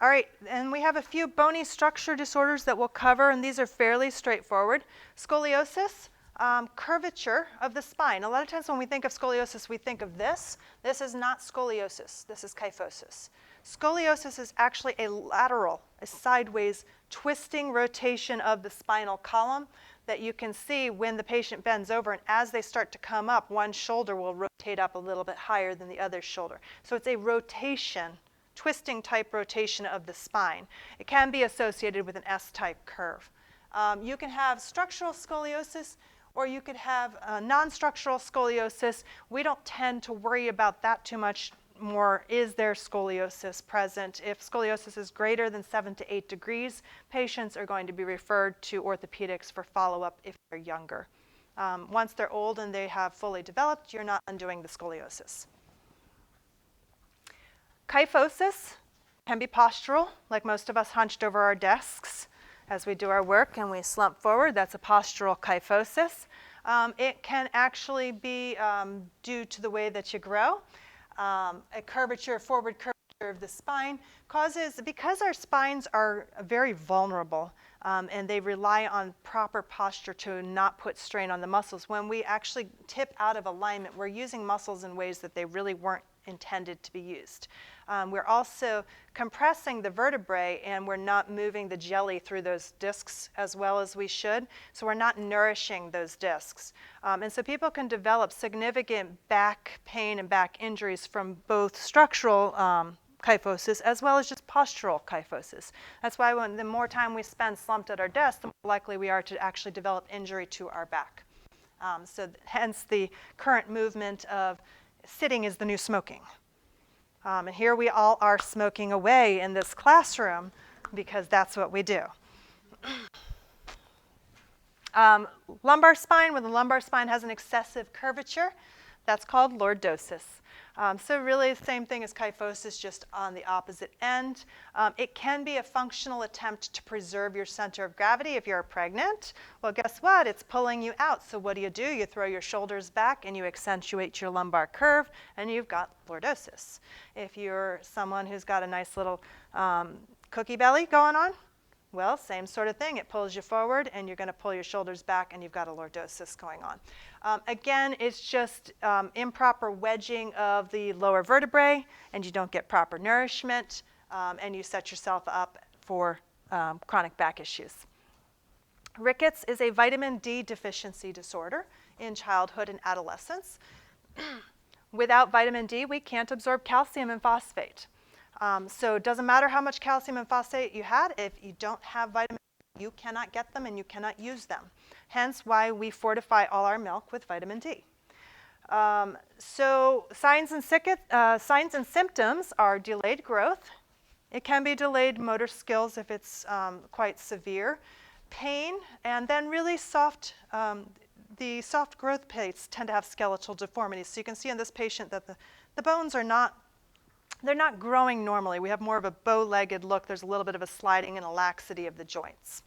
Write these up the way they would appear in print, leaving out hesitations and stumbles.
All right, and we have a few bony structure disorders that we'll cover, and these are fairly straightforward. Scoliosis, curvature of the spine. A lot of times when we think of scoliosis, we think of this. This is not scoliosis. This is kyphosis. Scoliosis is actually a lateral, a sideways twisting rotation of the spinal column that you can see when the patient bends over, and as they start to come up, one shoulder will rotate up a little bit higher than the other shoulder. So it's a rotation, twisting type rotation of the spine. It can be associated with an S-type curve. You can have structural scoliosis, or you could have non-structural scoliosis. We don't tend to worry about that too much more. Is there scoliosis present? If scoliosis is greater than 7 to 8 degrees, patients are going to be referred to orthopedics for follow-up if they're younger. Once they're old and they have fully developed, you're not undoing the scoliosis. Kyphosis can be postural, like most of us hunched over our desks as we do our work and we slump forward. That's a postural kyphosis. It can actually be due to the way that you grow. A curvature, forward curvature of the spine causes, because our spines are very vulnerable and they rely on proper posture to not put strain on the muscles. When we actually tip out of alignment, we're using muscles in ways that they really weren't intended to be used. We're also compressing the vertebrae, and we're not moving the jelly through those discs as well as we should, so we're not nourishing those discs. And so people can develop significant back pain and back injuries from both structural kyphosis as well as just postural kyphosis. That's why the more time we spend slumped at our desk, the more likely we are to actually develop injury to our back. So hence the current movement of sitting is the new smoking. And here we all are smoking away in this classroom because that's what we do. Lumbar spine, when the lumbar spine has an excessive curvature, that's called lordosis. So really the same thing as kyphosis, just on the opposite end. It can be a functional attempt to preserve your center of gravity if you're pregnant. Well, guess what? It's pulling you out. So what do? You throw your shoulders back and you accentuate your lumbar curve, and you've got lordosis. If you're someone who's got a nice little cookie belly going on, well, same sort of thing. It pulls you forward, and you're going to pull your shoulders back, and you've got a lordosis going on. Again, it's just improper wedging of the lower vertebrae, and you don't get proper nourishment, and you set yourself up for chronic back issues. Rickets is a vitamin D deficiency disorder in childhood and adolescence. Without vitamin D, we can't absorb calcium and phosphate. So it doesn't matter how much calcium and phosphate you had. If you don't have vitamin D, you cannot get them and you cannot use them. Hence why we fortify all our milk with vitamin D. So signs and symptoms are delayed growth. It can be delayed motor skills if it's quite severe. Pain, and then really soft, the soft growth plates tend to have skeletal deformities. So you can see in this patient that the bones are not, they're not growing normally. We have more of a bow-legged look. There's a little bit of a sliding and a laxity of the joints.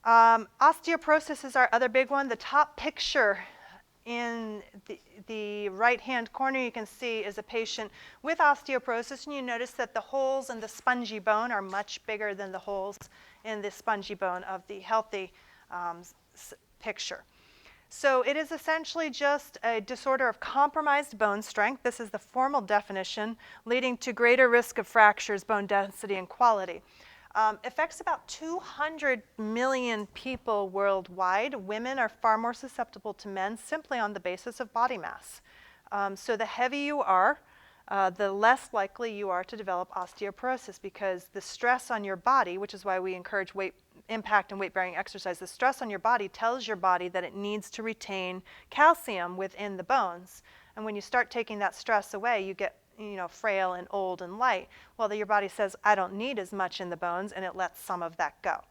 Osteoporosis is our other big one. The top picture in the right-hand corner you can see is a patient with osteoporosis, and you notice that the holes in the spongy bone are much bigger than the holes in the spongy bone of the healthy picture. So it is essentially just a disorder of compromised bone strength. This is the formal definition, leading to greater risk of fractures, bone density, and quality. Affects about 200 million people worldwide. Women are far more susceptible to men simply on the basis of body mass. So the heavier you are, the less likely you are to develop osteoporosis, because the stress on your body, which is why we encourage impact and weight-bearing exercise, the stress on your body tells your body that it needs to retain calcium within the bones. And when you start taking that stress away, you get frail and old and light. Well, your body says, I don't need as much in the bones, and it lets some of that go.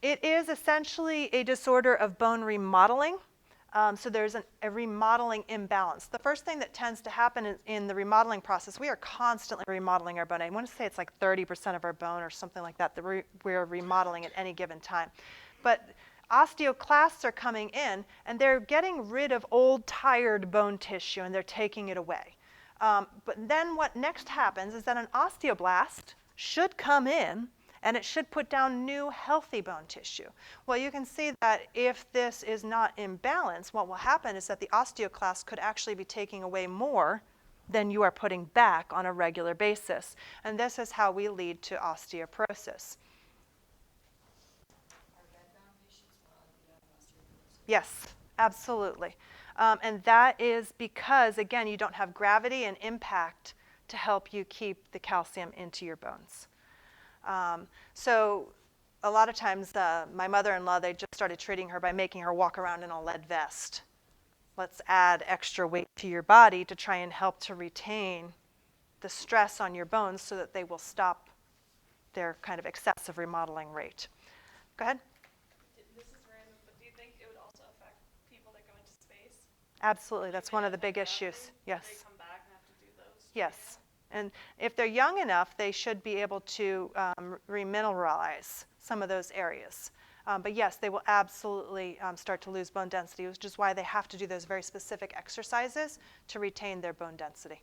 It is essentially a disorder of bone remodeling. So there's a remodeling imbalance. The first thing that tends to happen in the remodeling process, we are constantly remodeling our bone. I want to say it's like 30% of our bone or something like that we're remodeling at any given time. But osteoclasts are coming in, and they're getting rid of old, tired bone tissue, and they're taking it away. But then what next happens is that an osteoblast should come in and it should put down new healthy bone tissue. Well, you can see that if this is not in balance, what will happen is that the osteoclast could actually be taking away more than you are putting back on a regular basis. And this is how we lead to osteoporosis. Yes, absolutely. And that is because, again, you don't have gravity and impact to help you keep the calcium into your bones. So a lot of times my mother-in-law, they just started treating her by making her walk around in a lead vest. Let's add extra weight to your body to try and help to retain the stress on your bones so that they will stop their kind of excessive remodeling rate. Go ahead. This is random, but do you think it would also affect people that go into space? Absolutely. That's one of the big issues. Yes. They come back and have to do those. Yes. And if they're young enough, they should be able to remineralize some of those areas. But yes, they will absolutely start to lose bone density, which is why they have to do those very specific exercises to retain their bone density.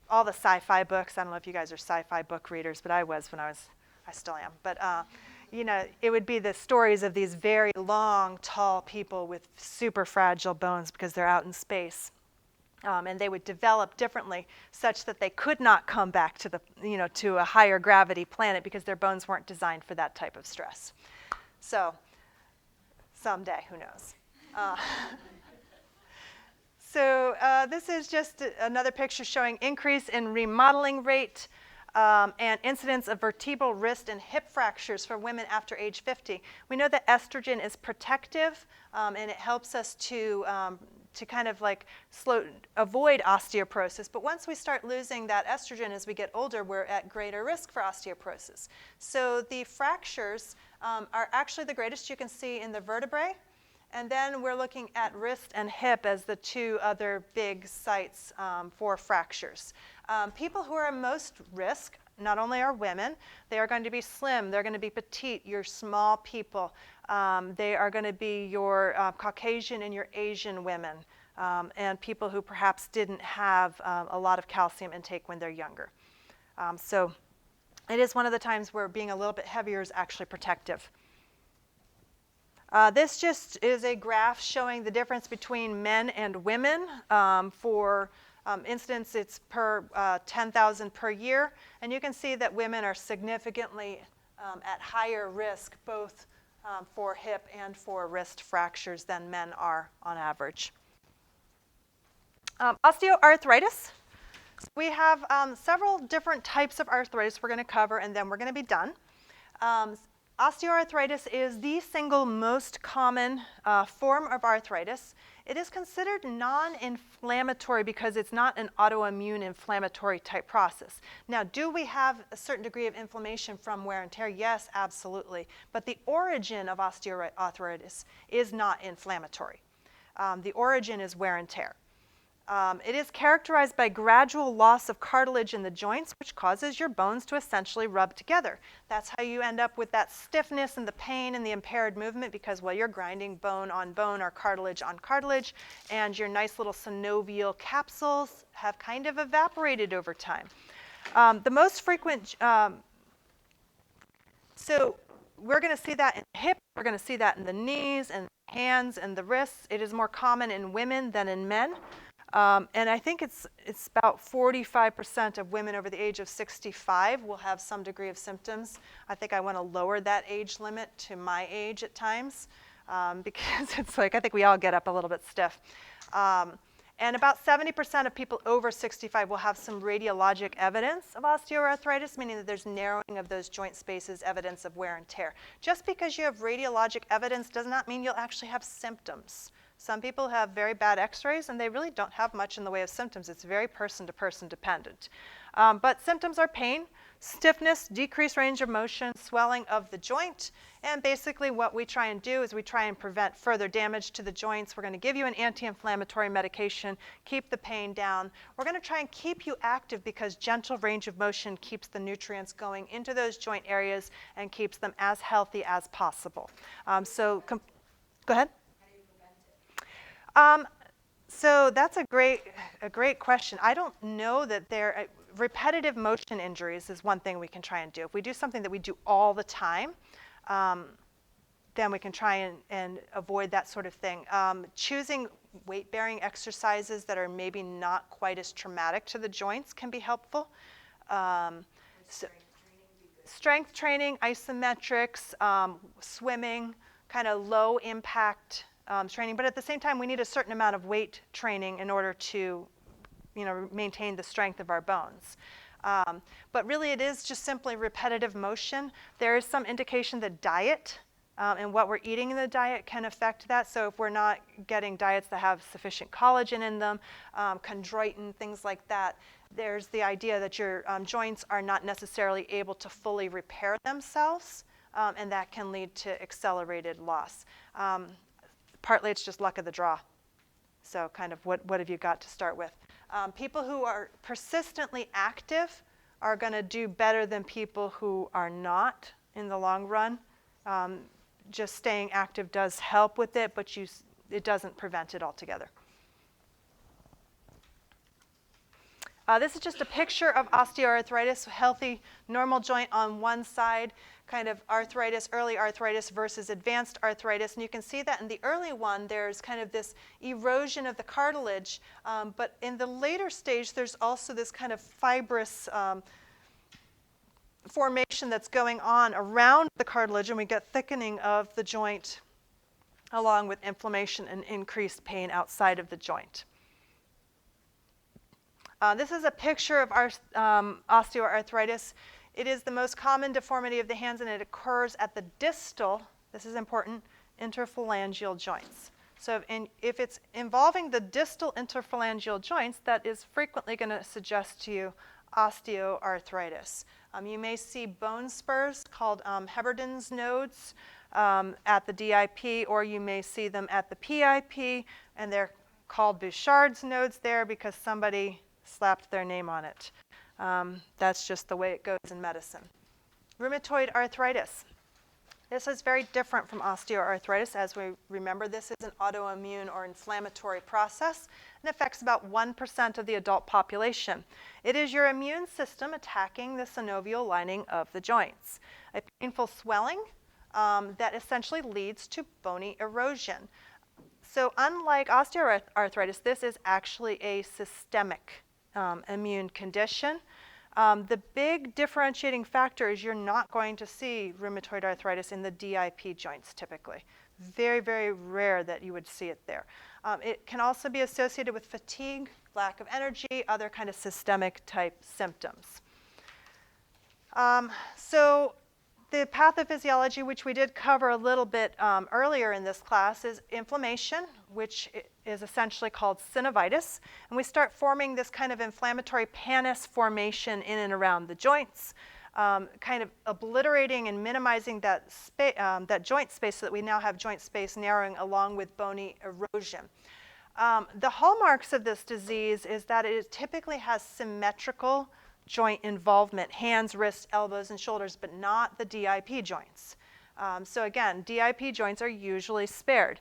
All the sci-fi books, I don't know if you guys are sci-fi book readers, but I was when I still am. But you know, it would be the stories of these very long, tall people with super fragile bones because they're out in space. And they would develop differently such that they could not come back to the, to a higher gravity planet because their bones weren't designed for that type of stress. So someday, who knows? So this is just another picture showing increase in remodeling rate and incidence of vertebral wrist and hip fractures for women after age 50. We know that estrogen is protective and it helps us to kind of like avoid osteoporosis. But once we start losing that estrogen as we get older, we're at greater risk for osteoporosis. So the fractures are actually the greatest you can see in the vertebrae. And then we're looking at wrist and hip as the two other big sites for fractures. People who are at most risk not only are women, they are going to be slim, they're going to be petite, your small people. They are going to be your Caucasian and your Asian women, and people who perhaps didn't have a lot of calcium intake when they're younger. So it is one of the times where being a little bit heavier is actually protective. This just is a graph showing the difference between men and women. For instance, it's per 10,000 per year. And you can see that women are significantly at higher risk, both for hip and for wrist fractures than men are on average. Osteoarthritis. So we have several different types of arthritis we're going to cover, and then we're going to be done. Osteoarthritis is the single most common form of arthritis. It is considered non-inflammatory because it's not an autoimmune inflammatory type process. Now, do we have a certain degree of inflammation from wear and tear? Yes, absolutely. But the origin of osteoarthritis is not inflammatory. The origin is wear and tear. It is characterized by gradual loss of cartilage in the joints, which causes your bones to essentially rub together. That's how you end up with that stiffness and the pain and the impaired movement because, well, you're grinding bone on bone or cartilage on cartilage, and your nice little synovial capsules have kind of evaporated over time. The most frequent, so we're going to see that in the hip, we're going to see that in the knees and the hands and the wrists. It is more common in women than in men. And I think it's about 45% of women over the age of 65 will have some degree of symptoms. I think I want to lower that age limit to my age at times because it's like I think we all get up a little bit stiff. And about 70% of people over 65 will have some radiologic evidence of osteoarthritis, meaning that there's narrowing of those joint spaces, evidence of wear and tear. Just because you have radiologic evidence does not mean you'll actually have symptoms. Some people have very bad x-rays and they really don't have much in the way of symptoms. It's very person-to-person dependent. But symptoms are pain, stiffness, decreased range of motion, swelling of the joint, and basically what we try and do is we try and prevent further damage to the joints. We're going to give you an anti-inflammatory medication, keep the pain down. We're going to try and keep you active because gentle range of motion keeps the nutrients going into those joint areas and keeps them as healthy as possible. Go ahead. So that's a great question. I don't know that repetitive motion injuries is one thing we can try and do. If we do something that we do all the time, then we can try and avoid that sort of thing. Choosing weight-bearing exercises that are maybe not quite as traumatic to the joints can be helpful. So strength training, isometrics, swimming, kind of low impact training. But at the same time, we need a certain amount of weight training in order to, maintain the strength of our bones. But really, it is just simply repetitive motion. There is some indication that diet and what we're eating in the diet can affect that. So if we're not getting diets that have sufficient collagen in them, chondroitin, things like that, there's the idea that your joints are not necessarily able to fully repair themselves, and that can lead to accelerated loss. Partly it's just luck of the draw. So kind of what have you got to start with? People who are persistently active are going to do better than people who are not in the long run. Just staying active does help with it, but it doesn't prevent it altogether. This is just a picture of osteoarthritis, healthy, normal joint on one side, kind of arthritis, early arthritis versus advanced arthritis. And you can see that in the early one, there's kind of this erosion of the cartilage. But in the later stage, there's also this kind of fibrous formation that's going on around the cartilage, and we get thickening of the joint along with inflammation and increased pain outside of the joint. This is a picture of our osteoarthritis. It is the most common deformity of the hands, and it occurs at the distal, this is important, interphalangeal joints. So if it's involving the distal interphalangeal joints, that is frequently going to suggest to you osteoarthritis. You may see bone spurs called Heberden's nodes at the DIP, or you may see them at the PIP, and they're called Bouchard's nodes there because somebody slapped their name on it. That's just the way it goes in medicine. Rheumatoid arthritis. This is very different from osteoarthritis. As we remember, this is an autoimmune or inflammatory process and affects about 1% of the adult population. It is your immune system attacking the synovial lining of the joints. A painful swelling that essentially leads to bony erosion. So unlike osteoarthritis, this is actually a systemic immune condition. The big differentiating factor is you're not going to see rheumatoid arthritis in the DIP joints typically. Very, very rare that you would see it there. It can also be associated with fatigue, lack of energy, other kind of systemic type symptoms. So the pathophysiology, which we did cover a little bit earlier in this class, is inflammation, which is essentially called synovitis. And we start forming this kind of inflammatory pannus formation in and around the joints, kind of obliterating and minimizing that joint space so that we now have joint space narrowing along with bony erosion. The hallmarks of this disease is that it typically has symmetrical joint involvement, hands, wrists, elbows, and shoulders, but not the DIP joints. So again, DIP joints are usually spared.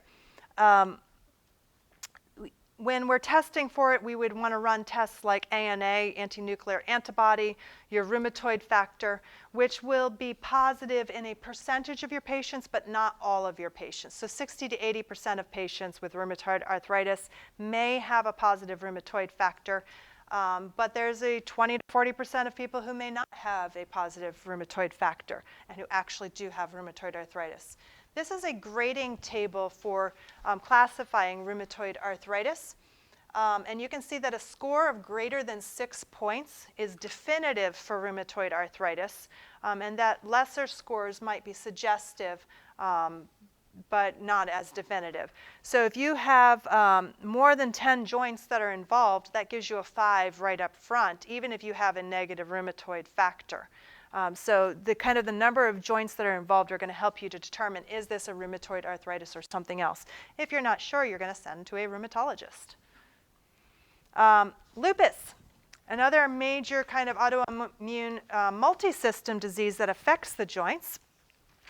When we're testing for it, we would want to run tests like ANA, anti-nuclear antibody, your rheumatoid factor, which will be positive in a percentage of your patients, but not all of your patients. So 60 to 80% of patients with rheumatoid arthritis may have a positive rheumatoid factor. But there's a 20 to 40% of people who may not have a positive rheumatoid factor and who actually do have rheumatoid arthritis. This is a grading table for classifying rheumatoid arthritis. And you can see that a score of greater than 6 points is definitive for rheumatoid arthritis, and that lesser scores might be suggestive, but not as definitive. So if you have more than 10 joints that are involved, that gives you a 5 right up front, even if you have a negative rheumatoid factor. So the number of joints that are involved are going to help you to determine, is this a rheumatoid arthritis or something else? If you're not sure, you're going to send to a rheumatologist. Lupus, another major kind of autoimmune multi-system disease that affects the joints.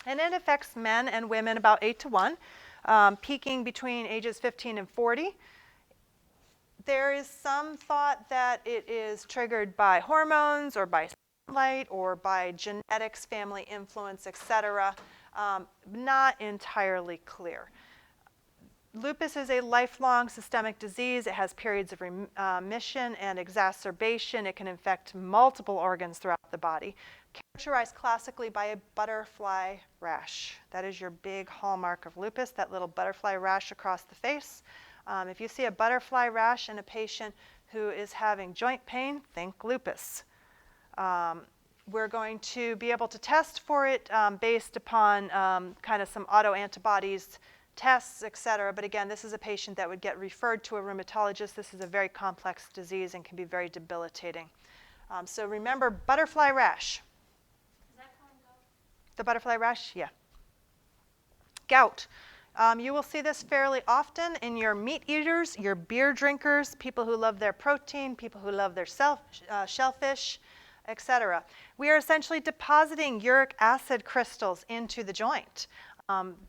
And it affects men and women about 8 to 1, peaking between ages 15 and 40. There is some thought that it is triggered by hormones or by sunlight or by genetics, family influence, etc. Not entirely clear. Lupus is a lifelong systemic disease. It has periods of remission and exacerbation. It can infect multiple organs throughout the body, characterized classically by a butterfly rash. That is your big hallmark of lupus, that little butterfly rash across the face. If you see a butterfly rash in a patient who is having joint pain, think lupus. We're going to be able to test for it based upon kind of some autoantibodies tests, et cetera. But again, this is a patient that would get referred to a rheumatologist. This is a very complex disease and can be very debilitating. So remember butterfly rash. Is that common gout? The butterfly rash? Yeah. Gout. You will see this fairly often in your meat eaters, your beer drinkers, people who love their protein, people who love their shellfish, etc. We are essentially depositing uric acid crystals into the joint.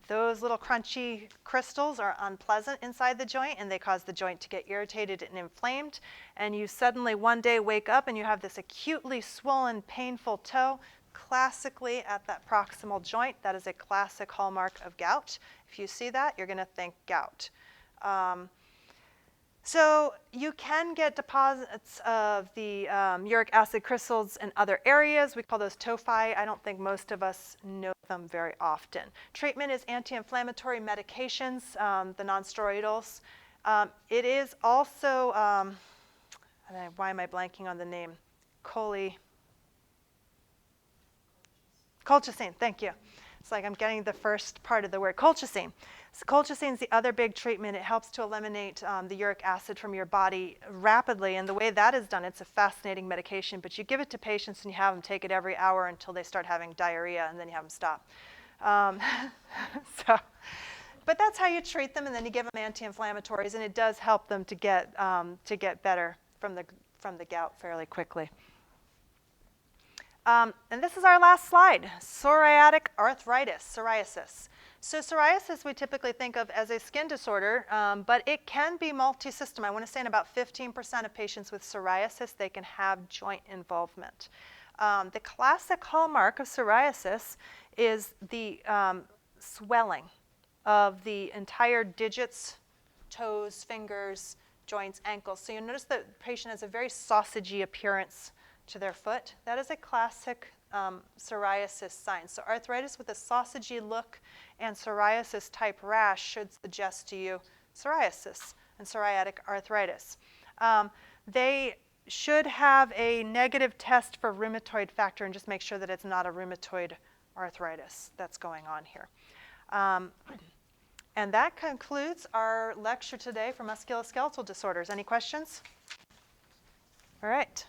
Those little crunchy crystals are unpleasant inside the joint, and they cause the joint to get irritated and inflamed. And you suddenly one day wake up and you have this acutely swollen, painful toe, classically at that proximal joint. That is a classic hallmark of gout. If you see that, you're going to think gout. So you can get deposits of the uric acid crystals in other areas. We call those tophi. I don't think most of us know them very often. Treatment is anti-inflammatory medications, the nonsteroidals. It is also, why am I blanking on the name? Colchicine, thank you. It's like I'm getting the first part of the word, colchicine. So colchicine is the other big treatment. It helps to eliminate the uric acid from your body rapidly, and the way that is done, it's a fascinating medication, but you give it to patients and you have them take it every hour until they start having diarrhea, and then you have them stop. But that's how you treat them, and then you give them anti-inflammatories, and it does help them to get better from the gout fairly quickly. And this is our last slide, psoriatic arthritis, psoriasis. So psoriasis we typically think of as a skin disorder, but it can be multi-system. I want to say in about 15% of patients with psoriasis, they can have joint involvement. The classic hallmark of psoriasis is the swelling of the entire digits, toes, fingers, joints, ankles. So you notice that the patient has a very sausagey appearance to their foot. That is a classic psoriasis sign. So arthritis with a sausagey look and psoriasis type rash should suggest to you psoriasis and psoriatic arthritis. They should have a negative test for rheumatoid factor and just make sure that it's not a rheumatoid arthritis that's going on here. And that concludes our lecture today for musculoskeletal disorders. Any questions? All right.